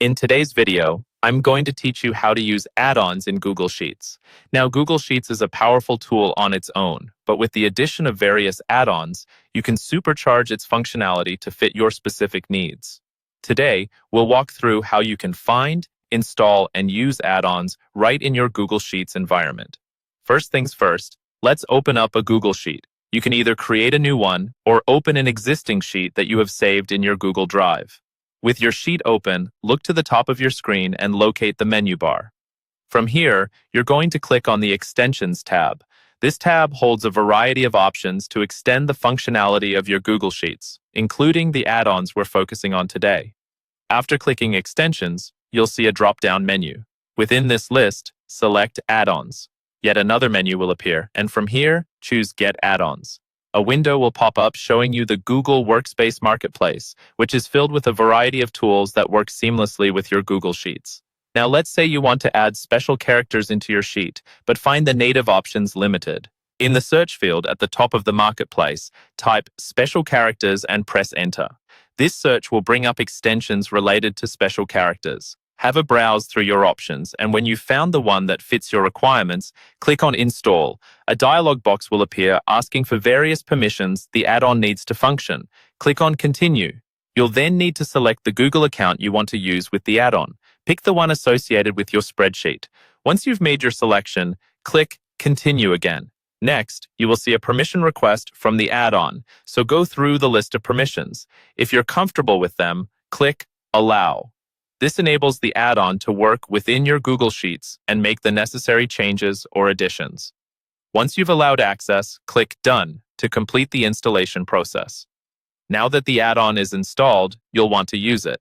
In today's video, I'm going to teach you how to use add-ons in Google Sheets. Now, Google Sheets is a powerful tool on its own, but with the addition of various add-ons, you can supercharge its functionality to fit your specific needs. Today, we'll walk through how you can find, install, and use add-ons right in your Google Sheets environment. First things first, let's open up a Google Sheet. You can either create a new one or open an existing sheet that you have saved in your Google Drive. With your sheet open, look to the top of your screen and locate the menu bar. From here, you're going to click on the Extensions tab. This tab holds a variety of options to extend the functionality of your Google Sheets, including the add-ons we're focusing on today. After clicking Extensions, you'll see a drop-down menu. Within this list, select Add-ons. Yet another menu will appear, and from here, choose Get Add-ons. A window will pop up showing you the Google Workspace Marketplace, which is filled with a variety of tools that work seamlessly with your Google Sheets. Now let's say you want to add special characters into your sheet, but find the native options limited. In the search field at the top of the Marketplace, type Special Characters and press Enter. This search will bring up extensions related to special characters. Have a browse through your options, and when you've found the one that fits your requirements, click on Install. A dialog box will appear asking for various permissions the add-on needs to function. Click on Continue. You'll then need to select the Google account you want to use with the add-on. Pick the one associated with your spreadsheet. Once you've made your selection, click Continue again. Next, you will see a permission request from the add-on, so go through the list of permissions. If you're comfortable with them, click Allow. This enables the add-on to work within your Google Sheets and make the necessary changes or additions. Once you've allowed access, click Done to complete the installation process. Now that the add-on is installed, you'll want to use it.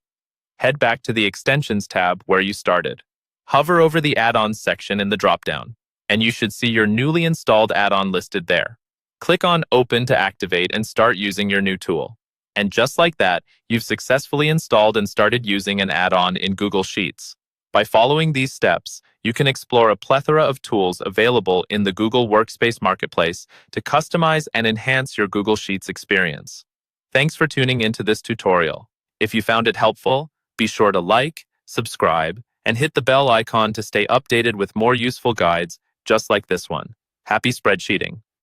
Head back to the Extensions tab where you started. Hover over the Add-ons section in the dropdown, and you should see your newly installed add-on listed there. Click on Open to activate and start using your new tool. And just like that, you've successfully installed and started using an add-on in Google Sheets. By following these steps, you can explore a plethora of tools available in the Google Workspace Marketplace to customize and enhance your Google Sheets experience. Thanks for tuning into this tutorial. If you found it helpful, be sure to like, subscribe, and hit the bell icon to stay updated with more useful guides just like this one. Happy spreadsheeting!